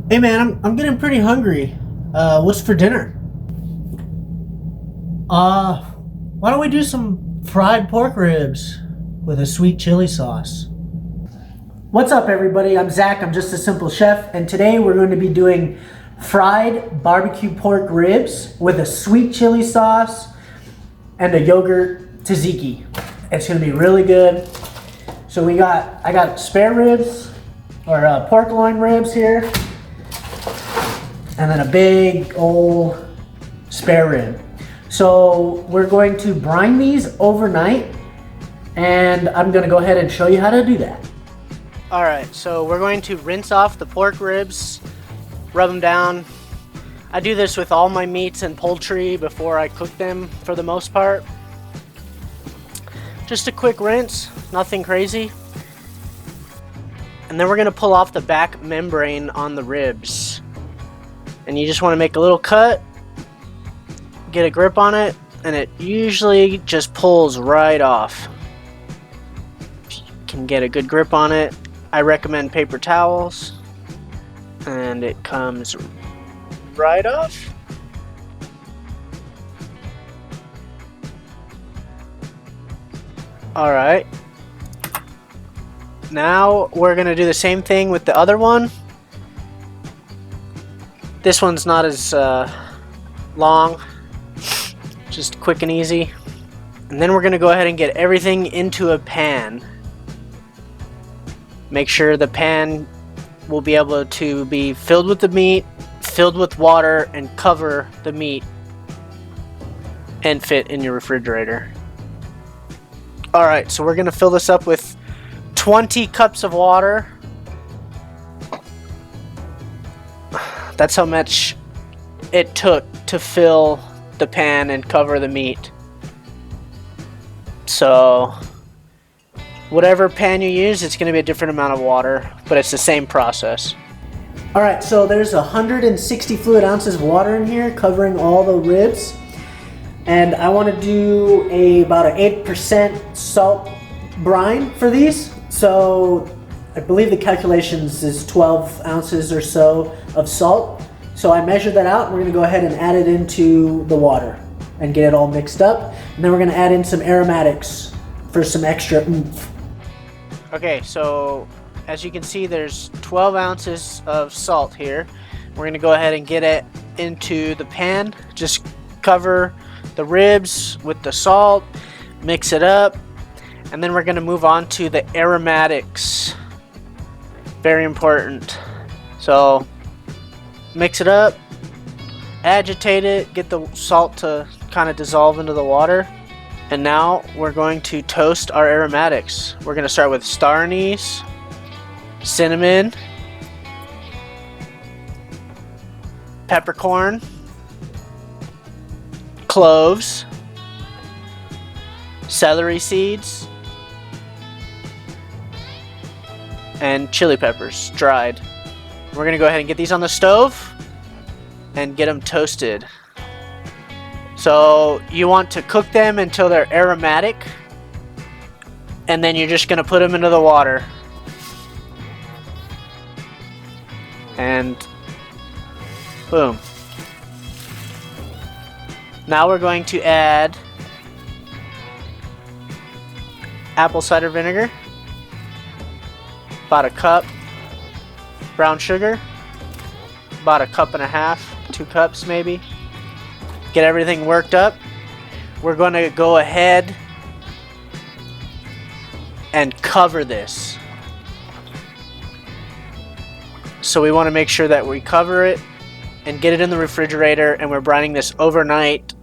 Hey man, I'm getting pretty hungry. What's for dinner? Why don't we do some fried pork ribs with a sweet chili sauce? What's up everybody? I'm Zach, I'm just a simple chef, and today we're going to be doing fried barbecue pork ribs with a sweet chili sauce and a yogurt tzatziki. It's gonna be really good. So I got spare ribs, or pork loin ribs here, and then a big old spare rib. So we're going to brine these overnight, and I'm gonna go ahead and show you how to do that. All right, so we're going to rinse off the pork ribs, rub them down. I do this with all my meats and poultry before I cook them for the most part. Just a quick rinse, nothing crazy. And then we're gonna pull off the back membrane on the ribs. And you just wanna make a little cut, get a grip on it, and it usually just pulls right off. If you can get a good grip on it, I recommend paper towels, and it comes right off. All right. Now we're gonna do the same thing with the other one. This one's not as long, just quick and easy. And then we're gonna go ahead and get everything into a pan. Make sure the pan will be able to be filled with the meat, filled with water, and cover the meat and fit in your refrigerator. Alright, so we're gonna fill this up with 20 cups of water. That's how much it took to fill the pan and cover the meat. So whatever pan you use, it's going to be a different amount of water, but it's the same process. Alright, so there's 160 fluid ounces of water in here covering all the ribs. And I want to do about an 8% salt brine for these. So I believe the calculations is 12 ounces or so of salt. So I measured that out, and we're going to go ahead and add it into the water and get it all mixed up. And then we're going to add in some aromatics for some extra oomph. Okay, so as you can see, there's 12 ounces of salt here. We're going to go ahead and get it into the pan. Just cover the ribs with the salt, mix it up, and then we're going to move on to the aromatics. Very important. So mix it up, agitate it, get the salt to kind of dissolve into the water. And now we're going to toast our aromatics. We're going to start with star anise, cinnamon, peppercorn, cloves, celery seeds, and chili peppers, dried. We're gonna go ahead and get these on the stove and get them toasted. So you want to cook them until they're aromatic, and then you're just gonna put them into the water. And boom. Now we're going to add apple cider vinegar, about a cup, brown sugar, about a cup and a half, 2 cups maybe. Get everything worked up. We're going to go ahead and cover this. So we want to make sure that we cover it and get it in the refrigerator, and we're brining this overnight.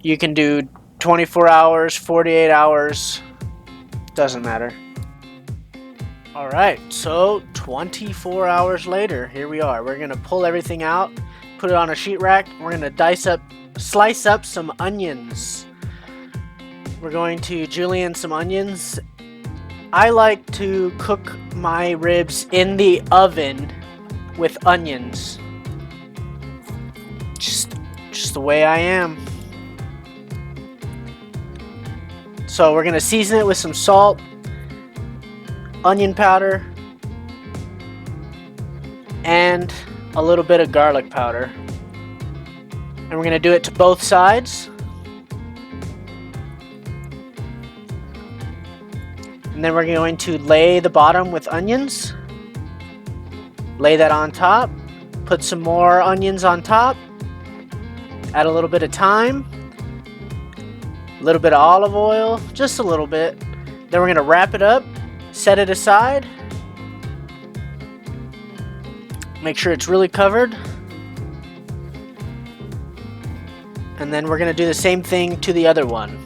You can do 24 hours, 48 hours, doesn't matter. Alright, so 24 hours later, here we are. We're going to pull everything out, put it on a sheet rack. We're going to slice up some onions. We're going to julienne some onions. I like to cook my ribs in the oven with onions. Just the way I am. So we're going to season it with some salt, onion powder, and a little bit of garlic powder. And we're going to do it to both sides. And then we're going to lay the bottom with onions. Lay that on top. Put some more onions on top. Add a little bit of thyme. A little bit of olive oil. Just a little bit. Then we're going to wrap it up. Set it aside. Make sure it's really covered. And then we're going to do the same thing to the other one.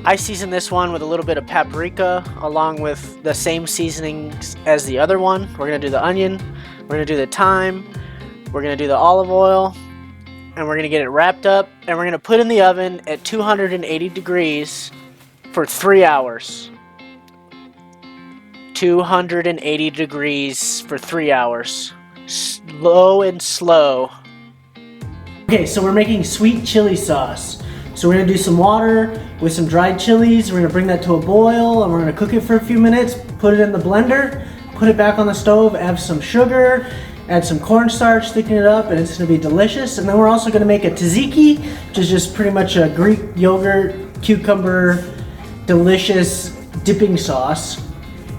I season this one with a little bit of paprika along with the same seasonings as the other one. We're going to do the onion, we're going to do the thyme, we're going to do the olive oil, and we're going to get it wrapped up, and we're going to put in the oven at 280 degrees for 3 hours. 280 degrees for 3 hours. Slow and slow. Okay, so we're making sweet chili sauce. So we're going to do some water with some dried chilies. We're going to bring that to a boil and we're going to cook it for a few minutes. Put it in the blender, put it back on the stove, add some sugar, add some cornstarch, thicken it up, and it's going to be delicious. And then we're also going to make a tzatziki, which is just pretty much a Greek yogurt, cucumber, delicious dipping sauce.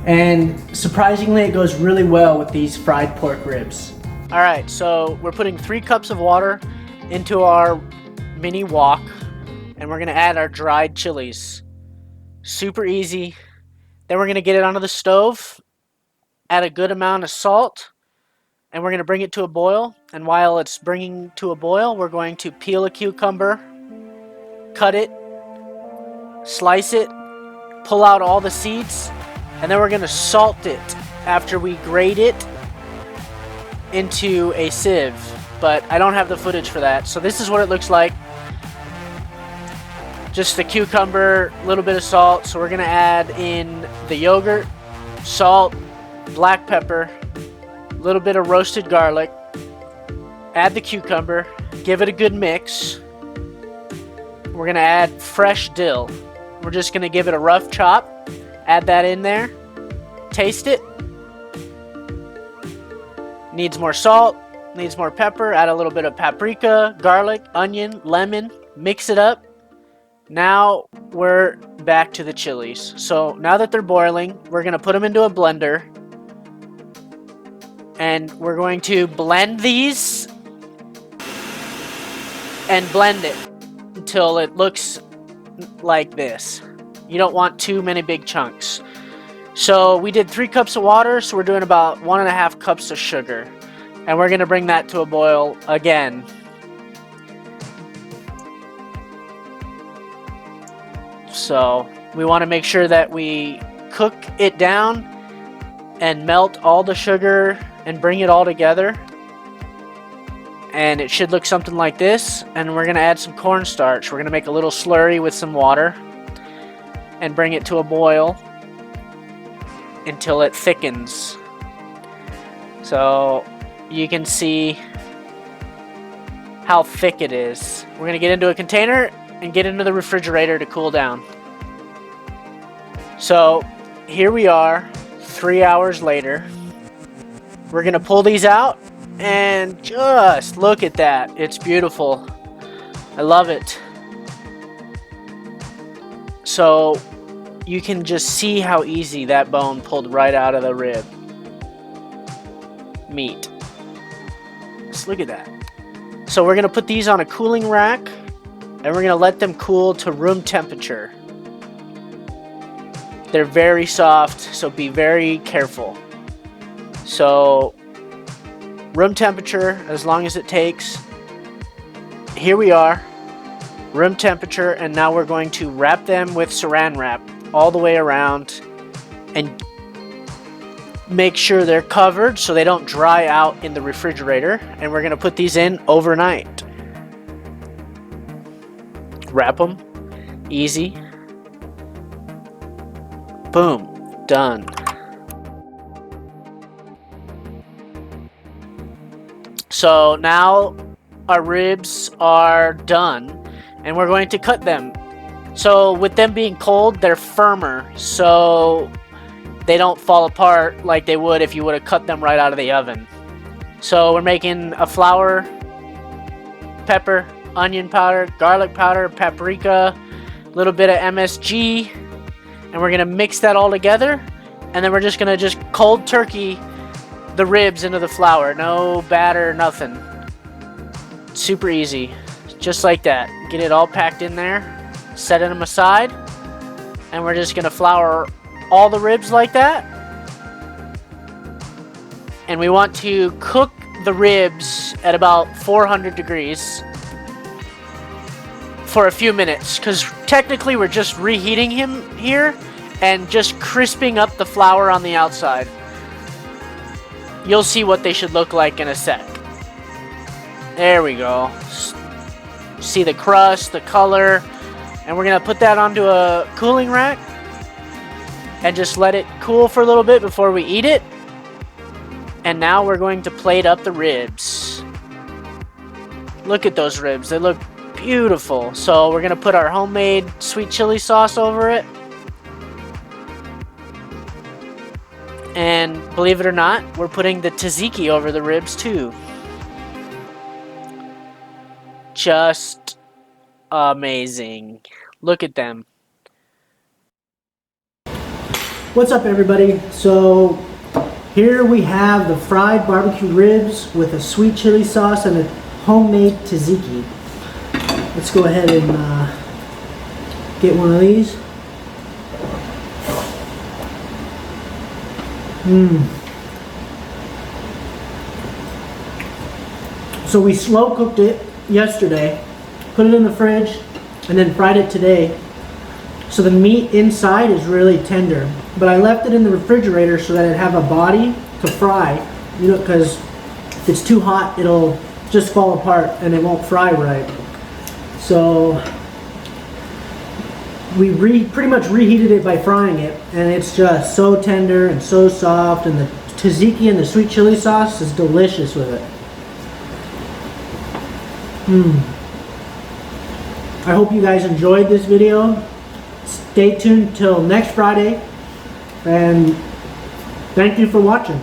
And surprisingly, it goes really well with these fried pork ribs. All right, so we're putting 3 cups of water into our mini wok. And we're going to add our dried chilies. Super easy. Then we're going to get it onto the stove. Add a good amount of salt. And we're going to bring it to a boil. And while it's bringing to a boil, we're going to peel a cucumber. Cut it. Slice it. Pull out all the seeds. And then we're going to salt it after we grate it into a sieve. But I don't have the footage for that. So this is what it looks like. Just the cucumber, a little bit of salt. So we're going to add in the yogurt, salt, black pepper, a little bit of roasted garlic. Add the cucumber. Give it a good mix. We're going to add fresh dill. We're just going to give it a rough chop. Add that in there. Taste it. Needs more salt. Needs more pepper. Add a little bit of paprika, garlic, onion, lemon. Mix it up. Now we're back to the chilies. So now that they're boiling, we're going to put them into a blender. And we're going to blend these. And blend it until it looks like this. You don't want too many big chunks. So we did 3 cups of water, so we're doing about 1.5 cups of sugar. And we're going to bring that to a boil again. So we want to make sure that we cook it down and melt all the sugar and bring it all together. And it should look something like this. And we're going to add some cornstarch. We're going to make a little slurry with some water and bring it to a boil until it thickens. So you can see how thick it is. We're going to get into a container and get into the refrigerator to cool down. So here we are 3 hours later. We're going to pull these out and just look at that. It's beautiful. I love it. So you can just see how easy that bone pulled right out of the rib meat. Just look at that. So we're going to put these on a cooling rack and we're going to let them cool to room temperature. They're very soft, so be very careful. So room temperature as long as it takes. Here we are, room temperature, and now we're going to wrap them with saran wrap all the way around and make sure they're covered so they don't dry out in the refrigerator. And we're going to put these in overnight. Wrap them. Easy. Boom. Done. So now our ribs are done and we're going to cut them. So with them being cold, they're firmer, so they don't fall apart like they would if you would have cut them right out of the oven. So we're making a flour, pepper, onion powder, garlic powder, paprika, a little bit of MSG, and we're gonna mix that all together, and then we're just gonna cold turkey the ribs into the flour. No batter, nothing. Super easy. Just like that. Get it all packed in there, set them aside, and we're just gonna flour all the ribs like that. And we want to cook the ribs at about 400 degrees for a few minutes, because technically we're just reheating him here and just crisping up the flour on the outside. You'll see what they should look like in a sec. There we go. See the crust, the color, and we're gonna put that onto a cooling rack and just let it cool for a little bit before we eat it. And now we're going to plate up the ribs. Look at those ribs, they look beautiful. So we're gonna put our homemade sweet chili sauce over it. And believe it or not, we're putting the tzatziki over the ribs too. Just amazing. Look at them. What's up, everybody? So here we have the fried barbecue ribs with a sweet chili sauce and a homemade tzatziki. Let's go ahead and get one of these. So we slow cooked it yesterday, put it in the fridge, and then fried it today. So the meat inside is really tender, but I left it in the refrigerator so that it'd have a body to fry, you know, because if it's too hot it'll just fall apart and it won't fry right. So we pretty much reheated it by frying it, and it's just so tender and so soft, and the tzatziki and the sweet chili sauce is delicious with it. I hope you guys enjoyed this video. Stay tuned till next Friday, and thank you for watching.